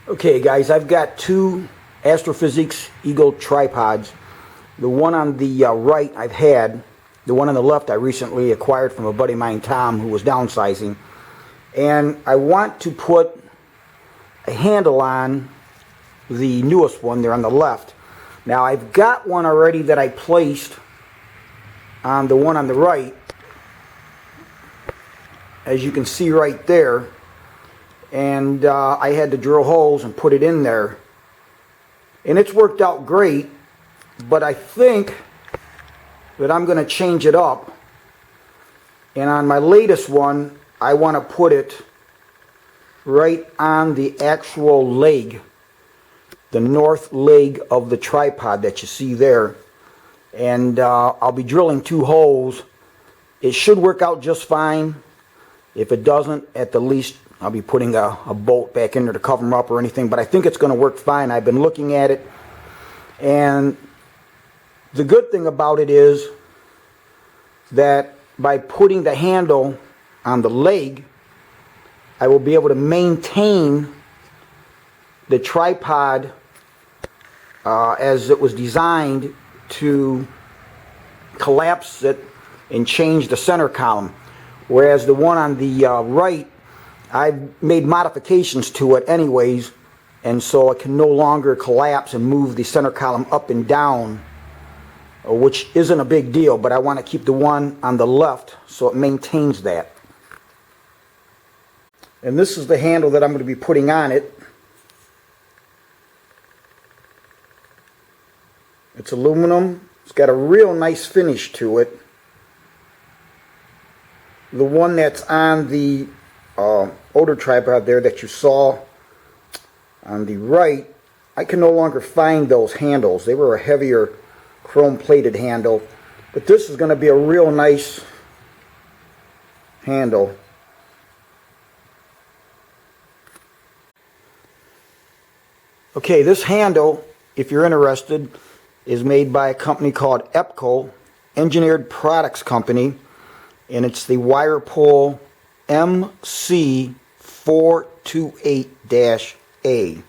Okay guys, I've got two Astro-Physics Eagle Tripods. The one on the right I've had. The one on the left I recently acquired from a buddy of mine, Tom, who was downsizing. And I want to put a handle on the newest one there on the left. Now I've got one already that I placed on the one on the right, as you can see right there. And I had to drill holes and put it in there, and it's worked out great. But I think that I'm going to change it up, and on my latest one I want to put it right on the actual leg, the north leg of the tripod that you see there. And I'll be drilling two holes. It should work out just fine. If it doesn't, at the least I'll be putting a bolt back in there to cover them up or anything, but I think it's going to work fine. I've been looking at it, and the good thing about it is that by putting the handle on the leg, I will be able to maintain the tripod as it was designed to collapse it and change the center column. Whereas the one on the right, I've made modifications to it anyways, and so it can no longer collapse and move the center column up and down, which isn't a big deal, but I want to keep the one on the left so it maintains that. And this is the handle that I'm going to be putting on it. It's aluminum. It's got a real nice finish to it. The one that's on the older tripod there that you saw on the right, I can no longer find those handles. They were a heavier chrome plated handle, but this is going to be a real nice handle. Okay, this handle, if you're interested, is made by a company called EPCO, Engineered Products Company, and it's the wire pull MC428-A.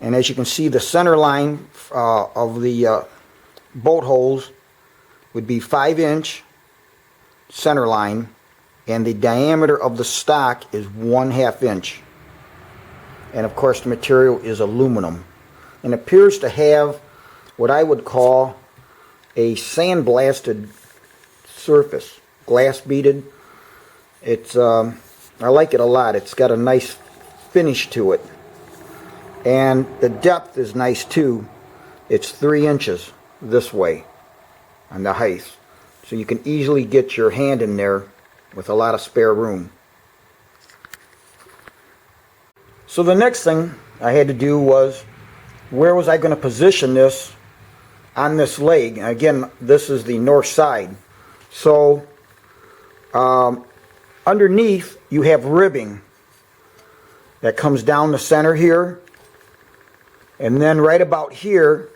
And as you can see, the center line of the bolt holes would be 5-inch center line, and the diameter of the stock is 1/2 inch. And of course the material is aluminum, and appears to have what I would call a sandblasted surface, glass beaded. It's I like it a lot. It's got a nice finish to it, and the depth is nice too. It's 3 inches this way on the height, so you can easily get your hand in there with a lot of spare room. So the next thing I had to do was, where was I going to position this on this leg? Again, this is the north side. So underneath you have ribbing that comes down the center here, and then right about here,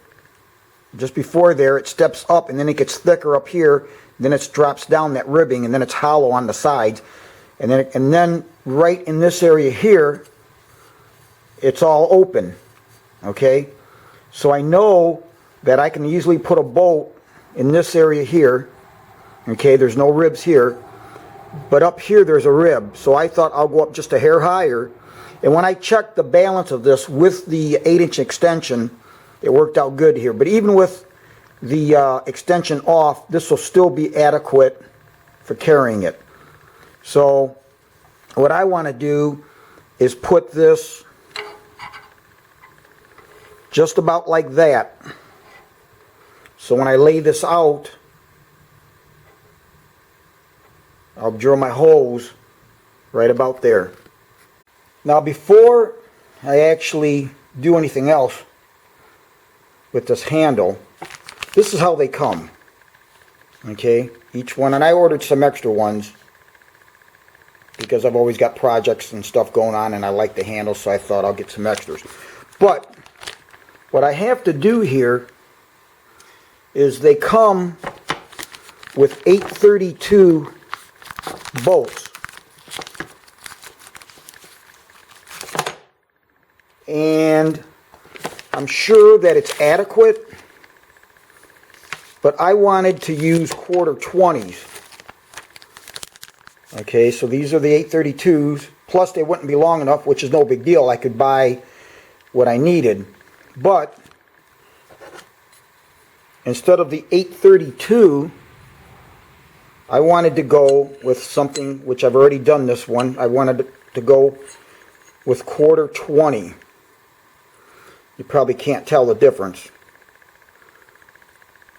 just before there, it steps up, and then it gets thicker up here, then it drops down that ribbing, and then it's hollow on the sides, and then right in this area here, it's all open. Okay, so I know that I can easily put a bolt in this area here. Okay, there's no ribs here, but up here there's a rib, so I thought I'll go up just a hair higher. And when I checked the balance of this with the 8-inch extension, it worked out good here. But even with the extension off, this will still be adequate for carrying it. So what I want to do is put this just about like that. So when I lay this out, I'll drill my holes right about there. Now before I actually do anything else with this handle, this is how they come. Okay, each one, and I ordered some extra ones because I've always got projects and stuff going on and I like the handle, so I thought I'll get some extras. But what I have to do here is they come with 832 bolts. and I'm sure that it's adequate, but I wanted to use 1/4-20s. Okay, so these are the 832s, plus they wouldn't be long enough, which is no big deal. I could buy what I needed, but instead of the 832, I wanted to go with something, which I've already done this one. I wanted to go with 1/4-20. You probably can't tell the difference,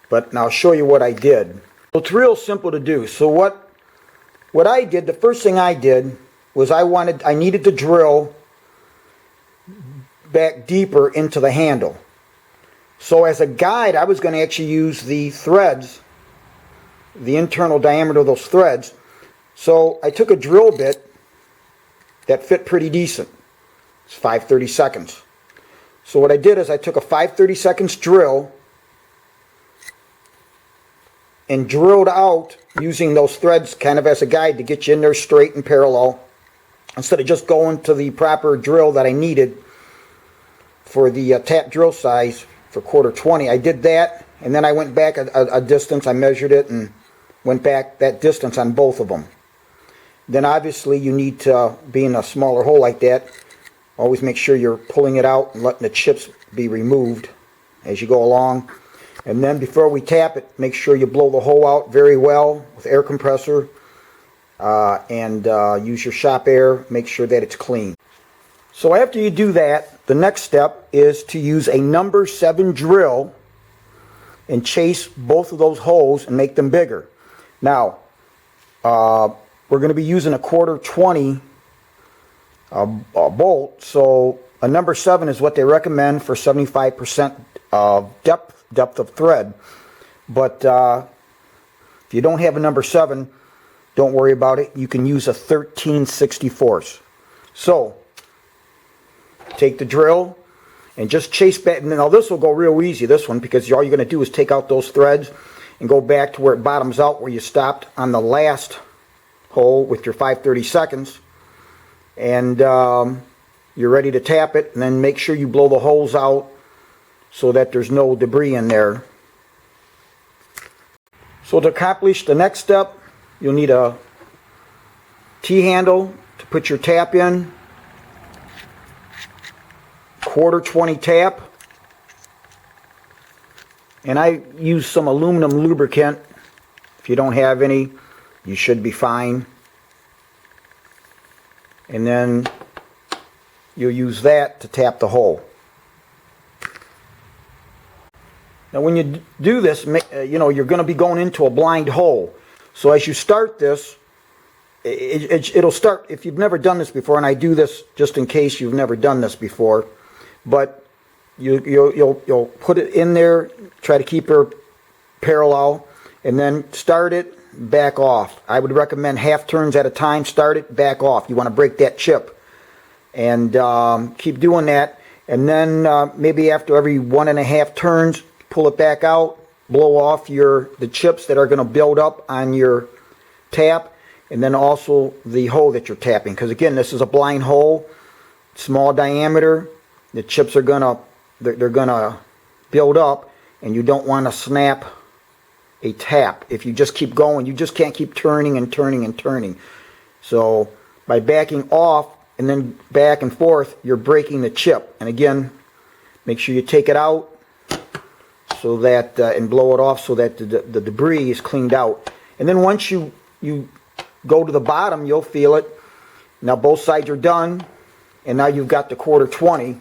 but now I'll show you what I did. So it's real simple to do. So what I did, the first thing I did was I needed to drill back deeper into the handle. So as a guide, I was going to actually use the threads, the internal diameter of those threads. So I took a drill bit that fit pretty decent. It's 5/32. So what I did is I took a 5/32 drill and drilled out using those threads kind of as a guide to get you in there straight and parallel, instead of just going to the proper drill that I needed for the tap drill size for 1/4-20. I did that, and then I went back a distance. I measured it and went back that distance on both of them. Then obviously you need to, be in a smaller hole like that, always make sure you're pulling it out and letting the chips be removed as you go along. And then before we tap it, make sure you blow the hole out very well with air compressor, and use your shop air. Make sure that it's clean. So after you do that, the next step is to use a number 7 drill and chase both of those holes and make them bigger. Now, we're going to be using a 1/4-20 bolt, so a number 7 is what they recommend for 75% depth of thread. But if you don't have a number 7, don't worry about it. You can use a 13/64. So take the drill and just chase back. Now this will go real easy, this one, because all you're going to do is take out those threads and go back to where it bottoms out, where you stopped on the last hole with your 5/32, and you're ready to tap it. And then make sure you blow the holes out so that there's no debris in there. So to accomplish the next step, you'll need a T-handle to put your tap in, 1/4-20 tap, and I use some aluminum lubricant. If you don't have any, you should be fine. And then you'll use that to tap the hole. Now when you do this, you know, you're going to be going into a blind hole. So as you start this, it'll start, if you've never done this before, and I do this just in case you've never done this before, but you'll put it in there, try to keep her parallel, and then start it, back off. I would recommend half turns at a time. Start it, back off. You want to break that chip, and keep doing that. And then maybe after every 1.5 turns, pull it back out, blow off the chips that are going to build up on your tap, and then also the hole that you're tapping. Because again, this is a blind hole, small diameter. The chips are they're gonna build up, and you don't want to snap a tap. If you just keep going, you just can't keep turning and turning and turning. So by backing off and then back and forth, you're breaking the chip. And again, make sure you take it out so that and blow it off so that the debris is cleaned out. And then once you go to the bottom, you'll feel it. Now both sides are done, and now you've got the 1/4-20.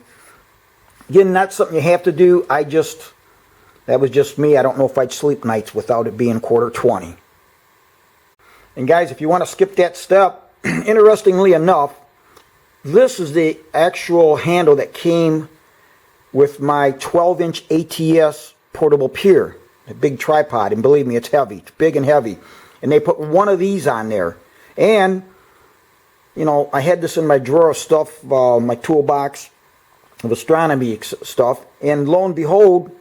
Again, not something you have to do. That was just me. I don't know if I'd sleep nights without it being 1/4-20. And guys, if you want to skip that step, interestingly enough, this is the actual handle that came with my 12-inch ATS portable pier, a big tripod, and believe me, it's heavy. It's big and heavy. And they put one of these on there. And, you know, I had this in my drawer of stuff, my toolbox of astronomy stuff, and lo and behold,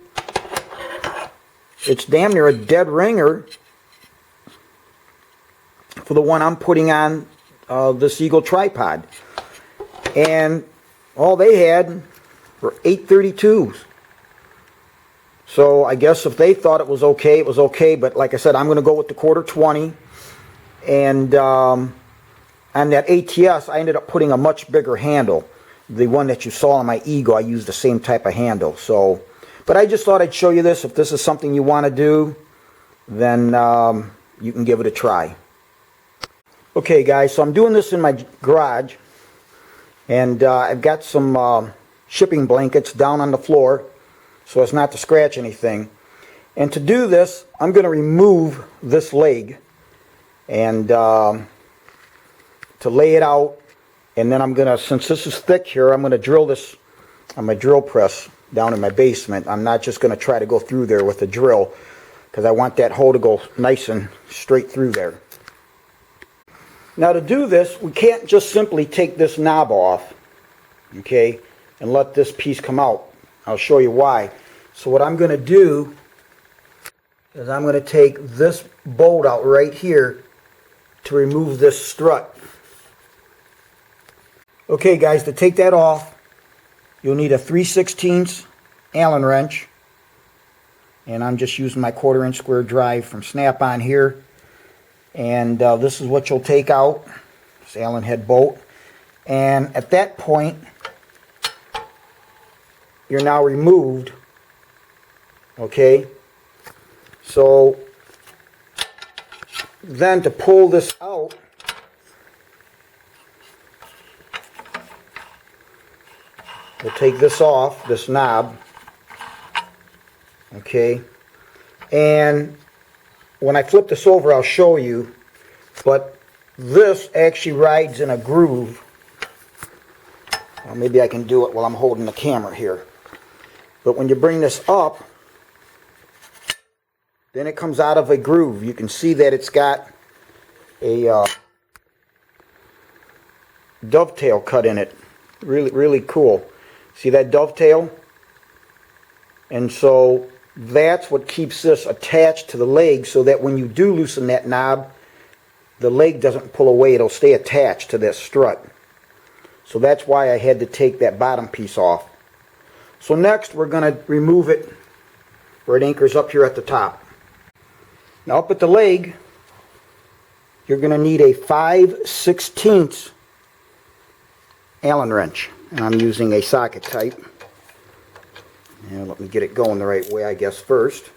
it's damn near a dead ringer for the one I'm putting on this Eagle tripod. And all they had for 832s. So I guess if they thought it was okay, it was okay. But like I said, I'm going to go with the 1/4 20. And on that ATS, I ended up putting a much bigger handle. The one that you saw on my Eagle, I used the same type of handle. So, but I just thought I'd show you this. If this is something you want to do, then you can give it a try. Okay guys, so I'm doing this in my garage, and I've got some shipping blankets down on the floor so as not to scratch anything. And to do this, I'm going to remove this leg and to lay it out, and then I'm going to, since this is thick here, I'm going to drill this on my drill press down in my basement. I'm not just going to try to go through there with a drill, because I want that hole to go nice and straight through there. Now to do this, we can't just simply take this knob off, okay, and let this piece come out. I'll show you why. So what I'm going to do is I'm going to take this bolt out right here to remove this strut. Okay guys, to take that off, you'll need a 3/16 Allen wrench, and I'm just using my 1/4 inch square drive from Snap-on here. And this is what you'll take out, this Allen head bolt. And at that point, you're now removed. Okay, so then to pull this out, we'll take this off, this knob. Okay, and when I flip this over, I'll show you, but this actually rides in a groove. Well, maybe I can do it while I'm holding the camera here. But when you bring this up, then it comes out of a groove. You can see that it's got a dovetail cut in it. Really, really cool. See that dovetail? And so that's what keeps this attached to the leg, so that when you do loosen that knob, the leg doesn't pull away. It'll stay attached to that strut. So that's why I had to take that bottom piece off. So next we're going to remove it where it anchors up here at the top. Now up at the leg, you're going to need a 5/16 Allen wrench. And I'm using a socket type. And let me get it going the right way, I guess, first.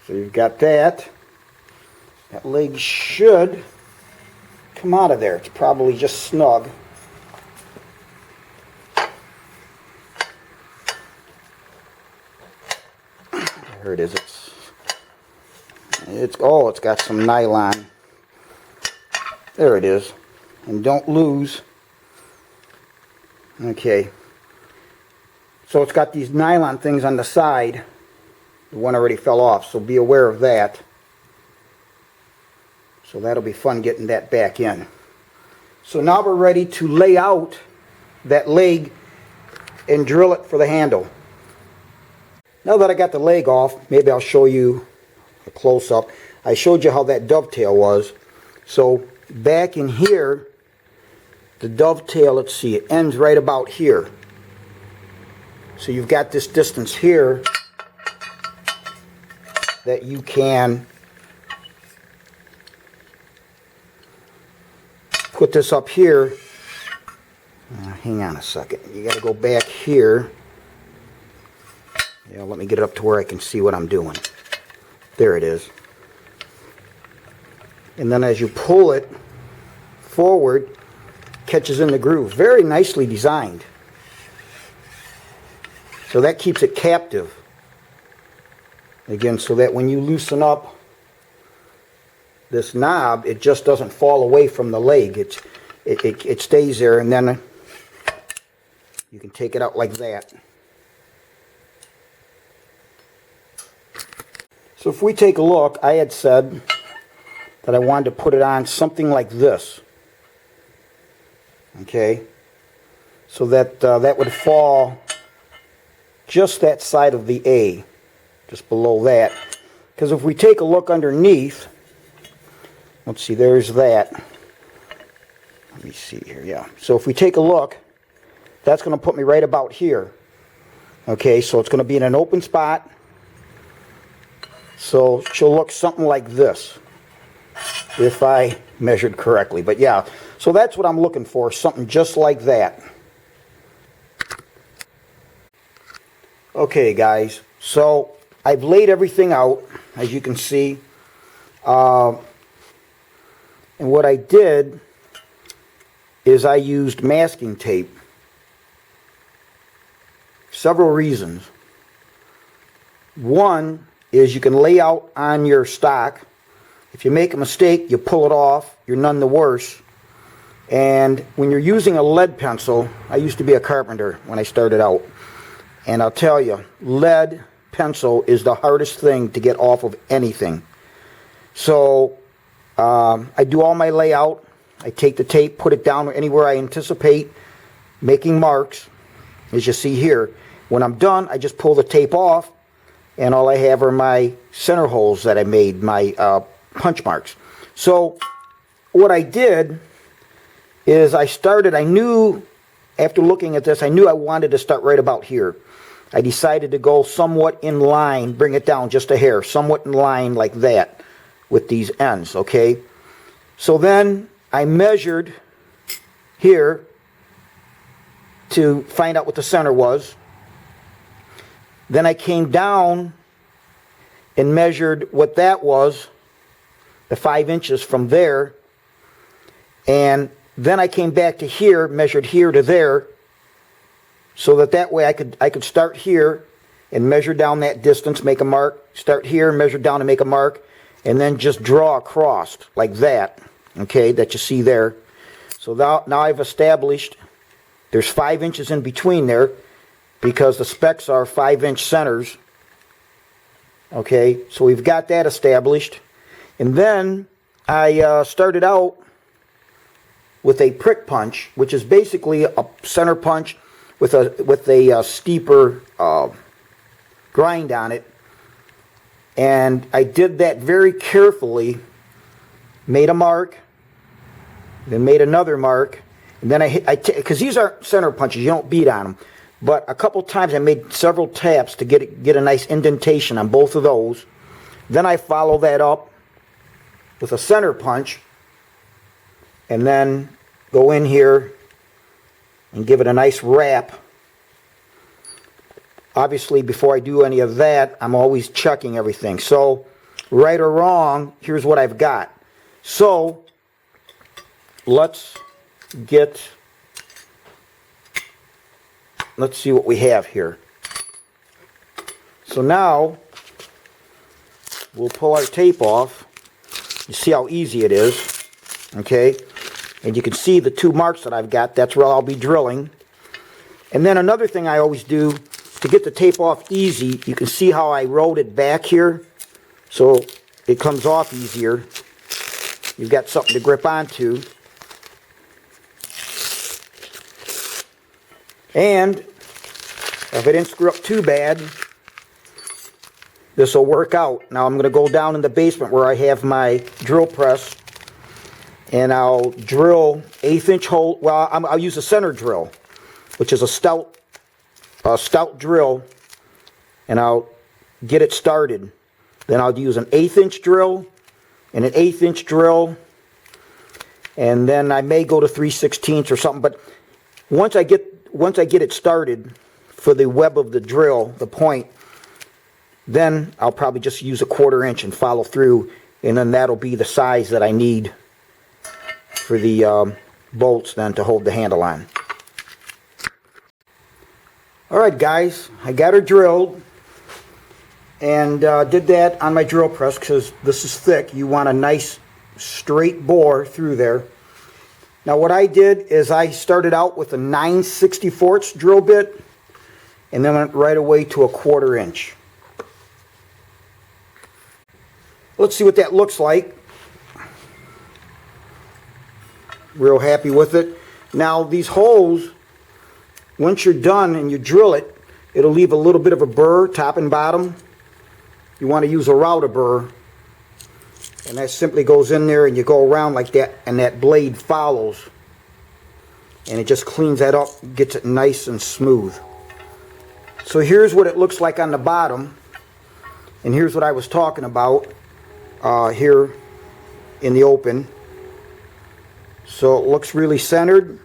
So you've got that. That leg should come out of there. It's probably just snug. There it is. It's got some nylon. There it is. And don't lose. Okay. So it's got these nylon things on the side. The one already fell off, so be aware of that. So that'll be fun getting that back in. So now we're ready to lay out that leg and drill it for the handle. Now that I got the leg off, maybe I'll show you a close-up. I showed you how that dovetail was. So back in here, the dovetail, let's see, it ends right about here. So you've got this distance here that you can put this up here. Hang on a second. You got to go back here. Yeah, let me get it up to where I can see what I'm doing. There it is. And then as you pull it forward, it catches in the groove. Very nicely designed. So that keeps it captive. Again, so that when you loosen up this knob, it just doesn't fall away from the leg. it stays there, and then you can take it out like that. So if we take a look, I had said that I wanted to put it on something like this. Okay, so that that would fall just that side of the A, just below that. Because if we take a look underneath, let's see, there's that. Let me see here, yeah. So if we take a look, that's going to put me right about here. Okay, so it's going to be in an open spot. So she'll look something like this, if I measured correctly. But yeah, so that's what I'm looking for, something just like that. Okay guys, so I've laid everything out, as you can see. And what I did is I used masking tape. Several reasons. One is you can lay out on your stock. If you make a mistake, you pull it off, you're none the worse. And when you're using a lead pencil, I used to be a carpenter when I started out, and I'll tell you, lead pencil is the hardest thing to get off of anything. So I do all my layout. I take the tape, put it down anywhere I anticipate making marks, as you see here. When I'm done, I just pull the tape off, and all I have are my center holes that I made, my punch marks. So what I did is I knew, after looking at this, I knew I wanted to start right about here. I decided to go somewhat in line, bring it down just a hair, somewhat in line like that with these ends, okay? So then I measured here to find out what the center was. Then I came down and measured what that was, the 5 inches from there, and then I came back to here, measured here to there, so that way I could start here and measure down that distance, make a mark, start here, measure down and make a mark, and then just draw across like that, okay, that you see there. So now I've established there's 5 inches in between there, because the specs are 5-inch centers. Okay, so we've got that established. And then I started out with a prick punch, which is basically a center punch with a steeper grind on it. And I did that very carefully, made a mark, then made another mark, and then because these aren't center punches, you don't beat on them. But a couple times I made several taps to get a nice indentation on both of those. Then I follow that up with a center punch, and then go in here and give it a nice wrap. Obviously, before I do any of that, I'm always checking everything. So, right or wrong, here's what I've got. So, let's see what we have here. So now, we'll pull our tape off. You see how easy it is, okay? And you can see the 2 marks that I've got. That's where I'll be drilling. And then another thing I always do to get the tape off easy, you can see how I rolled it back here, so it comes off easier. You've got something to grip onto. And if I didn't screw up too bad, this will work out. Now I'm going to go down in the basement where I have my drill press, and I'll drill 1/8-inch hole. Well, I'll use a center drill, which is a stout drill, and I'll get it started. Then I'll use an 1/8-inch drill and an 1/8-inch drill, and then I may go to 3/16 or something. But once I get it started for the web of the drill, the point, then I'll probably just use a 1/4 inch and follow through, and then that'll be the size that I need for the bolts then to hold the handle on. Alright guys, I got her drilled, and did that on my drill press because this is thick. You want a nice straight bore through there. Now what I did is I started out with a 9/64 drill bit and then went right away to a 1/4 inch. Let's see what that looks like. Real happy with it. Now these holes, once you're done and you drill it, it'll leave a little bit of a burr top and bottom. You want to use a router burr, and that simply goes in there and you go around like that, and that blade follows, and it just cleans that up, gets it nice and smooth. So here's what it looks like on the bottom, and here's what I was talking about here in the open. So it looks really centered.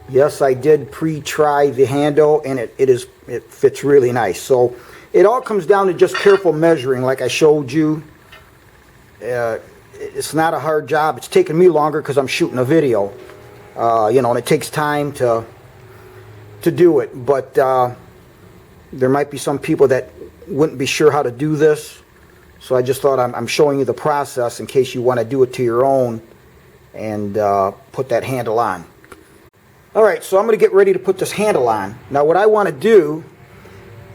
Yes, I did pre-try the handle, and it fits really nice. So it all comes down to just careful measuring, like I showed you. It's not a hard job. It's taken me longer because I'm shooting a video, you know, and it takes time to do it. But there might be some people that wouldn't be sure how to do this, so I just thought I'm showing you the process in case you want to do it to your own and put that handle on. Alright, so I'm going to get ready to put this handle on. Now what I want to do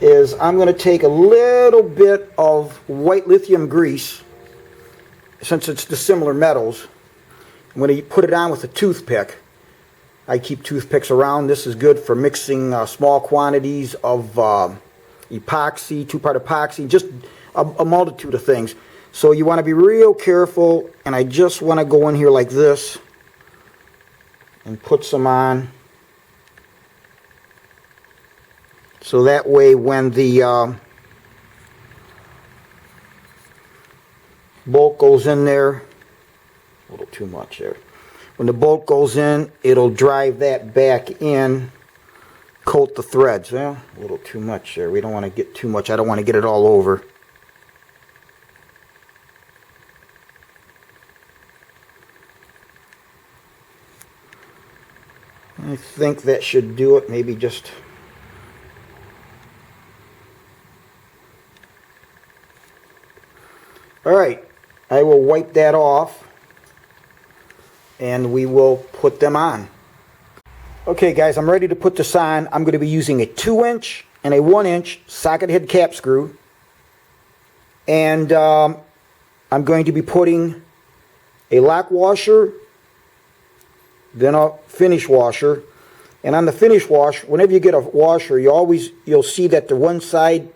is I'm going to take a little bit of white lithium grease, since it's dissimilar metals. I'm going to put it on with a toothpick. I keep toothpicks around. This is good for mixing small quantities of epoxy, two-part epoxy, just a multitude of things. So you want to be real careful, and I just want to go in here like this and put some on. So that way when the bolt goes in there, a little too much there. When the bolt goes in, it'll drive that back in, coat the threads. Well, a little too much there. We don't want to get too much. I don't want to get it all over. I think that should do it. Maybe just... Alright, I will wipe that off and we will put them on. Okay guys, I'm ready to put this on. I'm going to be using a 2-inch and a 1-inch socket head cap screw, and I'm going to be putting a lock washer, then a finish washer. And on the finish wash, whenever you get a washer, you'll see that the one side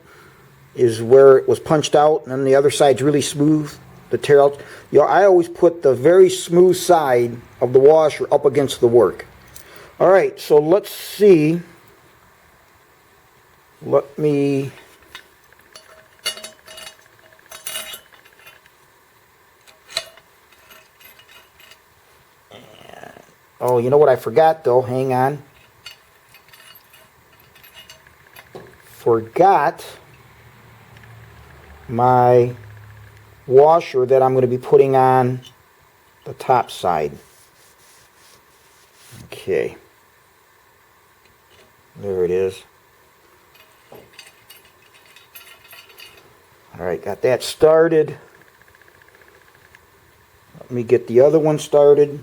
is where it was punched out, and then the other side's really smooth, the tear out. I always put the very smooth side of the washer up against the work. Alright, so let's see. Let me... Oh, you know what I forgot though? Hang on. Forgot my washer that I'm going to be putting on the top side. Okay. There it is. Alright, got that started. Let me get the other one started.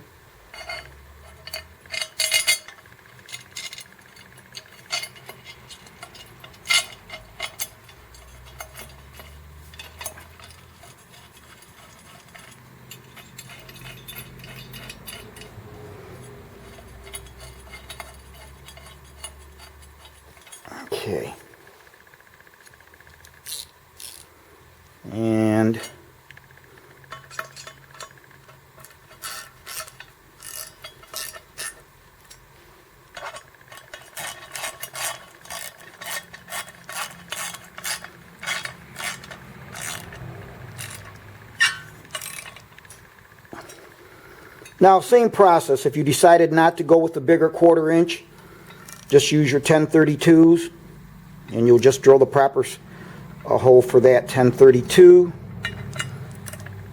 Okay. And now, same process. If you decided not to go with the bigger 1/4 inch, just use your 1032s, and you'll just drill the proper hole for that 1032.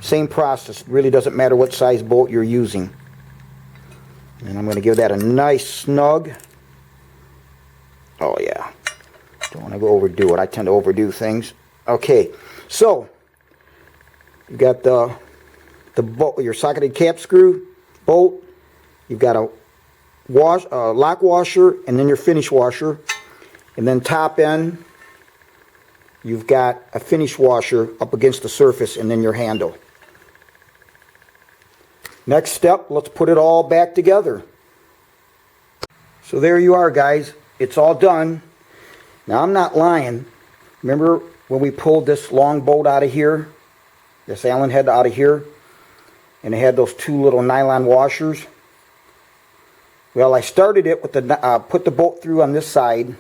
Same process. Really doesn't matter what size bolt you're using. And I'm going to give that a nice snug. Oh yeah. Don't want to go overdo it. I tend to overdo things. Okay. So you got the bolt, your socketed cap screw bolt. You've got a lock washer and then your finish washer, and then top end you've got a finish washer up against the surface and then your handle. Next step, let's put it all back together. So there you are, guys. It's all done. Now I'm not lying. Remember when we pulled this long bolt out of here, this Allen head out of here, and it had those two little nylon washers? Well, I started it with the put the bolt through on this side.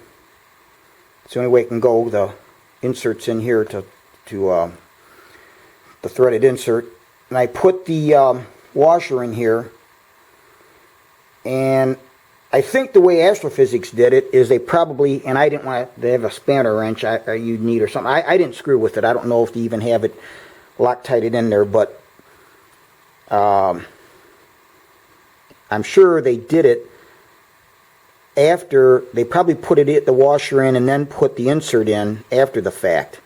It's the only way it can go. The insert's in here to the threaded insert, and I put the washer in here. And I think the way Astro-Physics did it is they probably, and I didn't want to have a spanner wrench you'd need or something. I didn't screw with it. I don't know if they even have it Loctited in there, but I'm sure they did it after. They probably put the washer in and then put the insert in after the fact.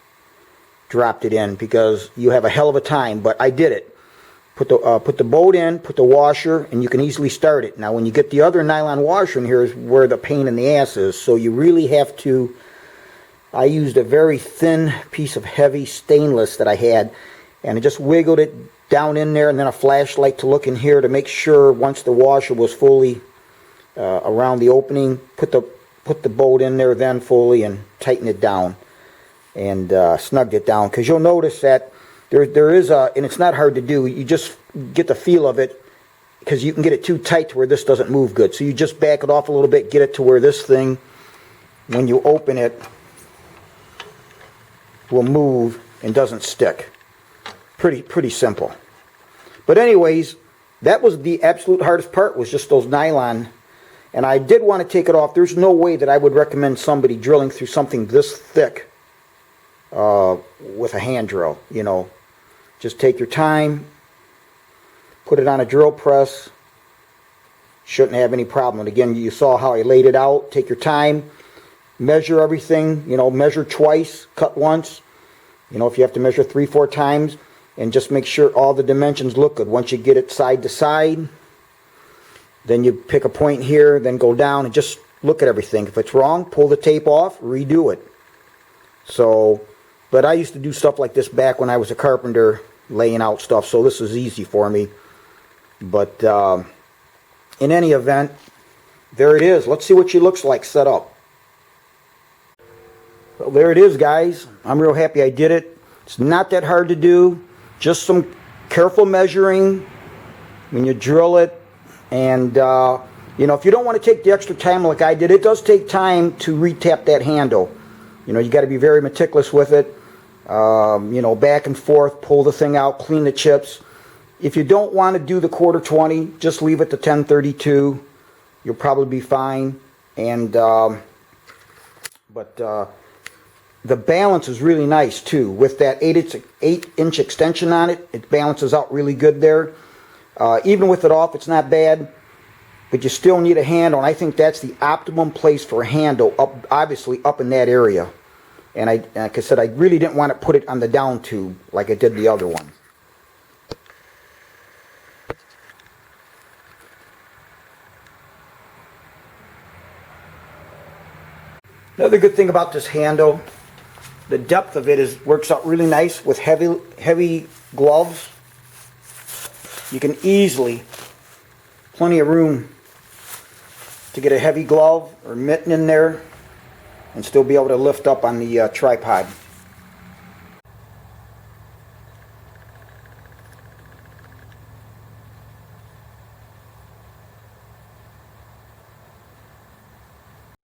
Dropped it in because you have a hell of a time, but I did it. Put the bolt in, put the washer, and you can easily start it. Now when you get the other nylon washer in here is where the pain in the ass is, so you really have to. I used a very thin piece of heavy stainless that I had, and I just wiggled it down in there, and then a flashlight to look in here to make sure once the washer was fully around the opening, put the bolt in there then fully and tighten it down and snugged it down, because you'll notice that there is a, and it's not hard to do, you just get the feel of it, because you can get it too tight to where this doesn't move good. So you just back it off a little bit, get it to where this thing, when you open it, will move and doesn't stick. Pretty simple. But anyways, that was the absolute hardest part, was just those nylon. And I did want to take it off. There's no way that I would recommend somebody drilling through something this thick with a hand drill, you know. Just take your time, put it on a drill press. Shouldn't have any problem. And again, you saw how I laid it out. Take your time, measure everything, you know, measure twice, cut once. You know, if you have to measure 3-4 times, and just make sure all the dimensions look good. Once you get it side to side, then you pick a point here, then go down and just look at everything. If it's wrong, pull the tape off, redo it. So, but I used to do stuff like this back when I was a carpenter, laying out stuff, so this is easy for me. But in any event, there it is. Let's see what she looks like set up. Well, there it is, guys. I'm real happy I did it. It's not that hard to do. Just some careful measuring when you drill it. And, you know, if you don't want to take the extra time like I did, it does take time to retap that handle. You know, you got to be very meticulous with it. You know, back and forth, pull the thing out, clean the chips. If you don't want to do the 1/4-20, just leave it to 1032. You'll probably be fine. And, the balance is really nice too. With that 8-inch extension on it, it balances out really good there. Even with it off, it's not bad, but you still need a handle, and I think that's the optimum place for a handle, obviously up in that area. And like I said, I really didn't want to put it on the down tube like I did the other one. Another good thing about this handle, the depth of it works out really nice with heavy gloves. You can easily, plenty of room to get a heavy glove or mitten in there and still be able to lift up on the tripod.